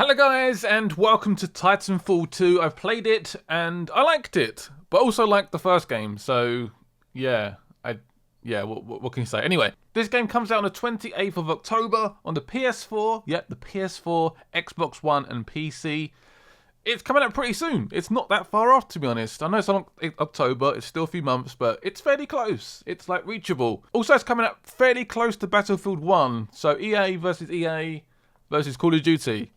Hello guys and welcome to Titanfall 2. I've played it and I liked it, but also liked the first game, so yeah, what can you say? Anyway, this game comes out on the 28th of October on the PS4, the PS4, Xbox One and PC. It's coming out pretty soon. It's not that far off, to be honest. I know it's on October, it's still a few months, but it's fairly close. It's like reachable. Also, it's coming out fairly close to Battlefield 1, so EA versus Call of Duty.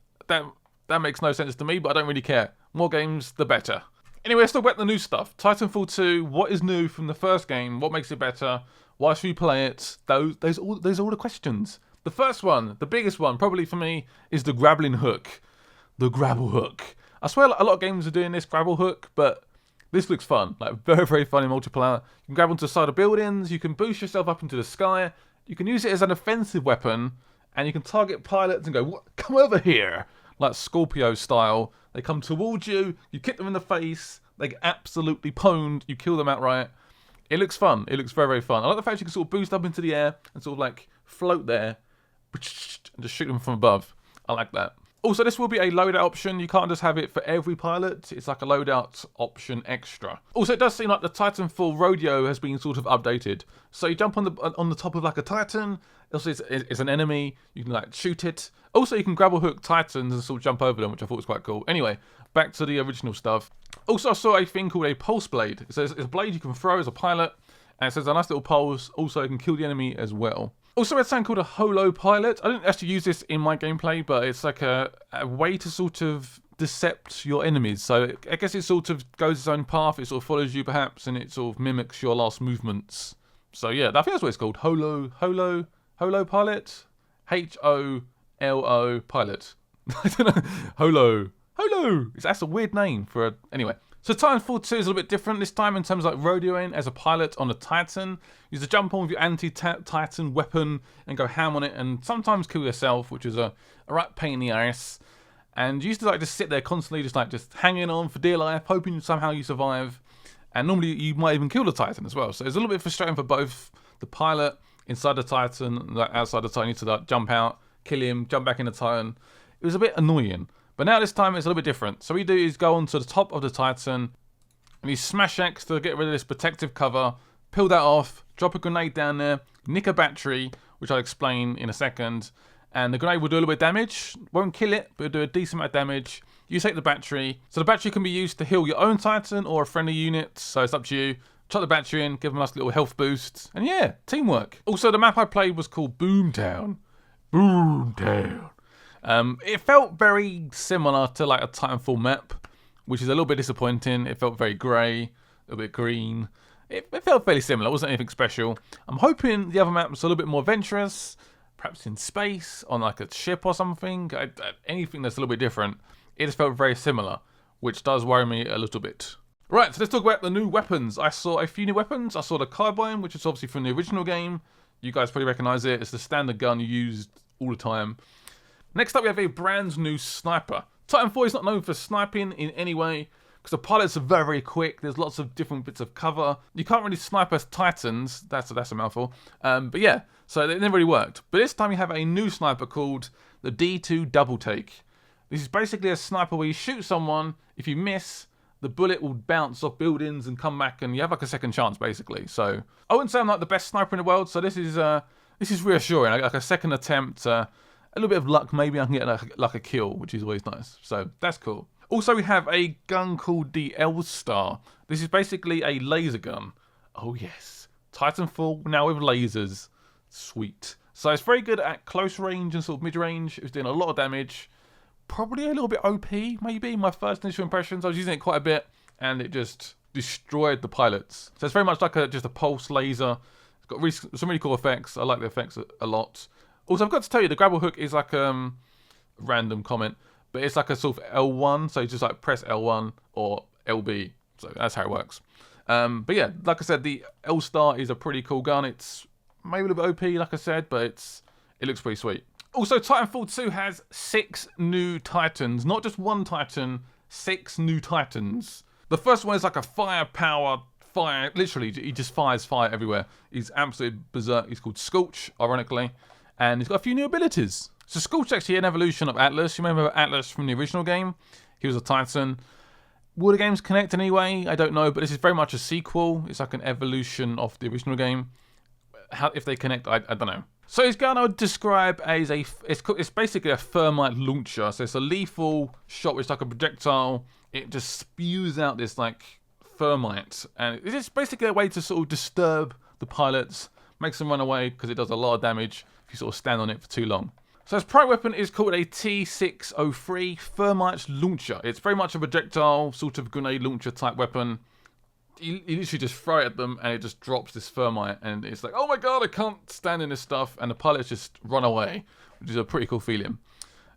That makes no sense to me, but I don't really care. More games, the better. Anyway, let's talk about the new stuff. Titanfall 2, what is new from the first game? What makes it better? Why should we play it? Those are all the questions. The first one, the biggest one, probably for me, is the grappling hook. The grapple hook. I swear a lot of games are doing this grapple hook, but this looks fun. Like, very, very fun in multiplayer. You can grab onto the side of buildings, you can boost yourself up into the sky, you can use it as an offensive weapon, and you can target pilots and go, "What? Come over here!" Like Scorpio style. They come towards you, you kick them in the face, they get absolutely pwned, you kill them outright. It looks fun. It looks very, very fun. I like the fact you can sort of boost up into the air and sort of like float there and just shoot them from above. I like that. Also, this will be a loadout option. You can't just have it for every pilot. It's like a loadout option extra. Also, it does seem like the Titanfall rodeo has been sort of updated. So you jump on the top of like a Titan. Also, it's an enemy. You can like shoot it. Also, you can grapple hook Titans and sort of jump over them, which I thought was quite cool. Anyway, back to the original stuff. Also, I saw a thing called a pulse blade. So it's a blade you can throw as a pilot, and it says a nice little pulse. Also, you can kill the enemy as well. Also, it's something called a holo pilot. I didn't actually use this in my gameplay, but it's like a way to sort of decept your enemies. So I guess it sort of goes its own path. It sort of follows you perhaps, and it sort of mimics your last movements. So yeah, I think that's what it's called. Holo pilot? Holo pilot. I don't know. Holo. That's a weird name for a... Anyway. So Titanfall 2 is a little bit different this time in terms of like rodeoing as a pilot on a Titan. You just jump on with your anti-Titan weapon and go ham on it and sometimes kill yourself, which is a right pain in the ass. And you used to like just sit there constantly just hanging on for dear life, hoping somehow you survive. And normally you might even kill the Titan as well. So it's a little bit frustrating for both the pilot inside the Titan, like outside the Titan. You need to like jump out, kill him, jump back in the Titan. It was a bit annoying. But now this time it's a little bit different. So what you do is go onto the top of the Titan and you smash X to get rid of this protective cover, peel that off, drop a grenade down there, nick a battery, which I'll explain in a second, and the grenade will do a little bit of damage. Won't kill it, but it'll do a decent amount of damage. You take the battery. So the battery can be used to heal your own Titan or a friendly unit, so it's up to you. Chuck the battery in, give them a nice little health boost, and yeah, teamwork. Also, the map I played was called Boomtown. Boomtown. It felt very similar to like a Titanfall map, which is a little bit disappointing. It felt very grey, a little bit green. It felt fairly similar. It wasn't anything special. I'm hoping the other map was a little bit more adventurous, perhaps in space, on like a ship or something. Anything that's a little bit different. It just felt very similar, which does worry me a little bit. Right, so let's talk about the new weapons. I saw a few new weapons. I saw the carbine, which is obviously from the original game. You guys probably recognise it. It's the standard gun you used all the time. Next up, we have a brand new sniper. Titanfall is not known for sniping in any way, because the pilots are very, very quick. There's lots of different bits of cover. You can't really snipe as Titans. That's a mouthful. But yeah, so it never really worked. But this time you have a new sniper called the D2 Double Take. This is basically a sniper where you shoot someone. If you miss, the bullet will bounce off buildings and come back, and you have like a second chance, basically. So I wouldn't say I'm like the best sniper in the world. So this is reassuring. Like a second attempt. A little bit of luck, maybe I can get like a kill, which is always nice. So that's cool. Also, we have a gun called the L-Star. This is basically a laser gun. Oh yes, Titanfall now with lasers. Sweet. So it's very good at close range and sort of mid-range. It was doing a lot of damage. Probably a little bit OP, maybe. My first initial impressions, I was using it quite a bit, and it just destroyed the pilots. So it's very much like just a pulse laser. It's got some really cool effects. I like the effects a lot. Also, I've got to tell you, the grapple hook is like a random comment, but it's like a sort of L1, so you just like press L1 or LB, so that's how it works. But yeah, like I said, the L-Star is a pretty cool gun. It's maybe a little bit OP, like I said, but it looks pretty sweet. Also, Titanfall 2 has 6 new Titans, not just one Titan, 6 new Titans. The first one is like a fire, literally, he just fires fire everywhere. He's absolutely berserk. He's called Scorch, ironically. And he's got a few new abilities. So Scorch's actually an evolution of Atlas. You remember Atlas from the original game? He was a Titan. Will the games connect anyway? I don't know, but this is very much a sequel. It's like an evolution of the original game. How, if they connect, I don't know. So his gun I would describe as it's basically a thermite launcher. So it's a lethal shot which is like a projectile. It just spews out this like thermite, and it's just basically a way to sort of disturb the pilots, makes them run away because it does a lot of damage if you sort of stand on it for too long. So his primary weapon is called a T603 thermite launcher. It's very much a projectile, sort of grenade launcher type weapon. You literally just throw it at them and it just drops this thermite, and it's like, oh my god, I can't stand in this stuff, and the pilots just run away, which is a pretty cool feeling.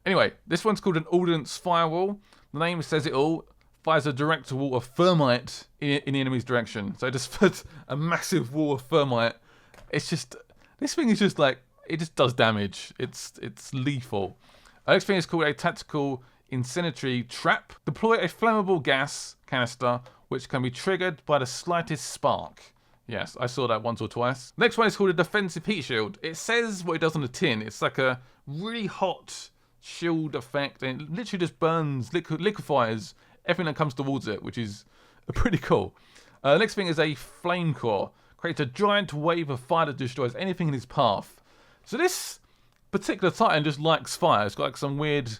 Anyway, this one's called an ordnance firewall. The name says it all. Fires a direct wall of thermite in the enemy's direction. So it just puts a massive wall of thermite. It's just, this thing is just like, it just does damage. It's lethal. The next thing is called a tactical incendiary trap. Deploy a flammable gas canister which can be triggered by the slightest spark. Yes, I saw that once or twice. Next one is called a defensive heat shield. It says what it does on the tin. It's like a really hot shield effect, and it literally just burns, liquefies everything that comes towards it, which is pretty cool. Next thing is a flame core. Creates a giant wave of fire that destroys anything in its path. So this particular Titan just likes fire. It's got like some weird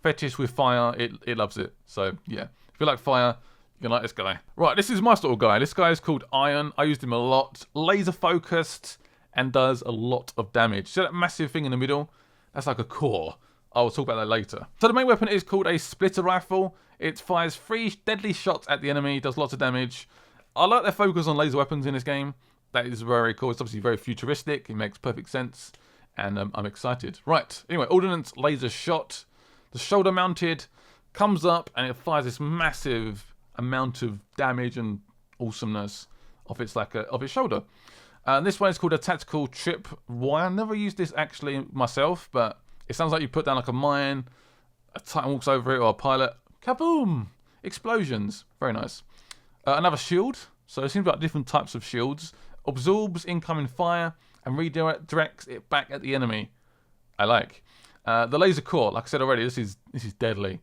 fetish with fire. It loves it. So yeah, if you like fire, you're gonna like this guy. Right, this is my sort of guy. This guy is called Iron. I used him a lot. Laser focused and does a lot of damage. See that massive thing in the middle? That's like a core. I will talk about that later. So the main weapon is called a splitter rifle. It fires 3 deadly shots at the enemy, does lots of damage. I like their focus on laser weapons in this game. That is very cool. It's obviously very futuristic. It makes perfect sense. And I'm excited. Right, anyway, ordnance laser shot. The shoulder mounted, comes up, and it fires this massive amount of damage and awesomeness off its shoulder. This one is called a tactical trip wire. I never used this actually myself, but it sounds like you put down like a mine, a Titan walks over it, or a pilot. Kaboom! Explosions. Very nice. Another shield. So it seems like different types of shields. Absorbs incoming fire and redirects it back at the enemy. I like. The laser core, like I said already, this is deadly.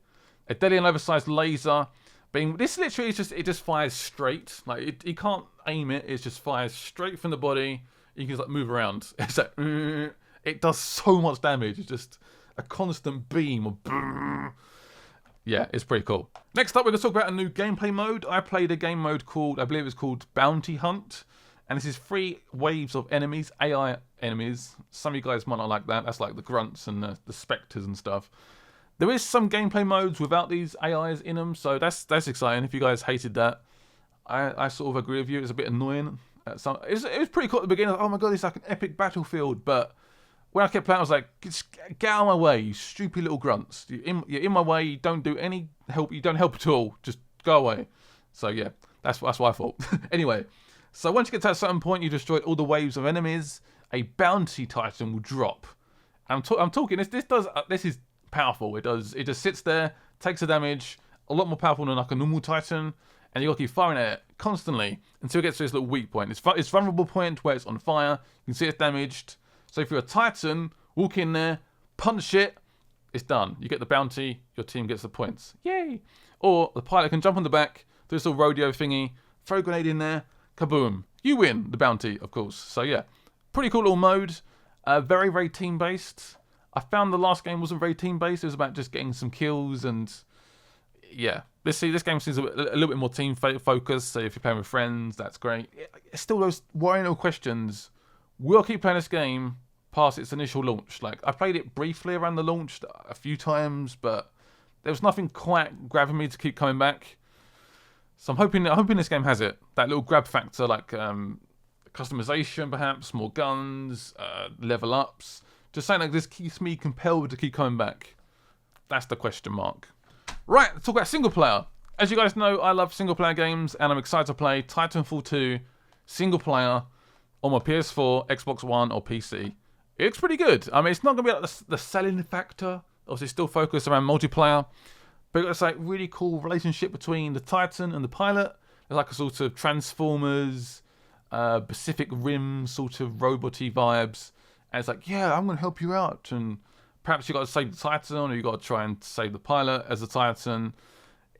A deadly and oversized laser. This literally is it just fires straight. Like you can't aim it. It just fires straight from the body. You can just like move around. It's like it does so much damage. It's just a constant beam of. Yeah, it's pretty cool. Next up, we're going to talk about a new gameplay mode. I played a game mode called, I believe it's called Bounty Hunt. And this is 3 waves of enemies, AI enemies. Some of you guys might not like that. That's like the grunts and the spectres and stuff. There is some gameplay modes without these AIs in them, so that's exciting. If you guys hated that, I sort of agree with you. It's a bit annoying. It was pretty cool at the beginning. Like, oh my god, it's like an epic battlefield. But when I kept playing, I was like, get out of my way, you stupid little grunts. You're in my way. You don't do any help. You don't help at all. Just go away. So yeah, that's what I thought. Anyway, so once you get to a certain point, you destroyed all the waves of enemies. A bounty titan will drop. And I'm talking. This is powerful. It just sits there, takes the damage, a lot more powerful than like a normal Titan, and you got to keep firing at it constantly until it gets to this little weak point. It's vulnerable point where it's on fire. You can see it's damaged. So if you're a Titan, walk in there, punch it, it's done. You get the bounty, your team gets the points. Yay! Or the pilot can jump on the back, do this little rodeo thingy, throw a grenade in there, kaboom. You win the bounty, of course. So yeah, pretty cool little mode. Very, very team-based. I found the last game wasn't very team-based. It was about just getting some kills and yeah. This game seems a little bit more team-focused, so if you're playing with friends, that's great. It's still those worrying little questions. Will I keep playing this game past its initial launch? Like, I played it briefly around the launch a few times, but there was nothing quite grabbing me to keep coming back. So I'm hoping this game has it. That little grab factor, like customization perhaps, more guns, level ups. Just saying like this keeps me compelled to keep coming back. That's the question mark. Right, let's talk about single player. As you guys know, I love single player games, and I'm excited to play Titanfall 2 single player on my PS4, Xbox One, or PC. It looks pretty good. I mean, it's not going to be like the selling factor. Obviously, still focused around multiplayer. But it's like really cool relationship between the Titan and the pilot. There's like a sort of Transformers, Pacific Rim sort of robot-y vibes. And it's like, yeah, I'm going to help you out and perhaps you got to save the Titan, or you got to try and save the pilot as the Titan.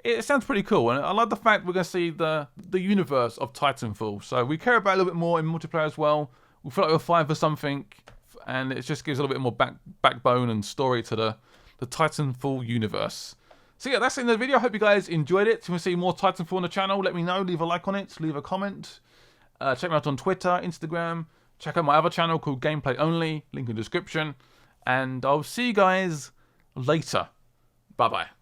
It sounds pretty cool, and I like the fact we're going to see the universe of Titanfall. So we care about it a little bit more in multiplayer as well. We feel like we're fighting for something, and it just gives a little bit more backbone and story to the Titanfall universe. So yeah, that's the end of the video. I hope you guys enjoyed it. If you want to see more Titanfall on the channel, let me know. Leave a like on it. Leave a comment. Check me out on Twitter, Instagram. Check out my other channel called Gameplay Only. Link in the description. And I'll see you guys later. Bye-bye.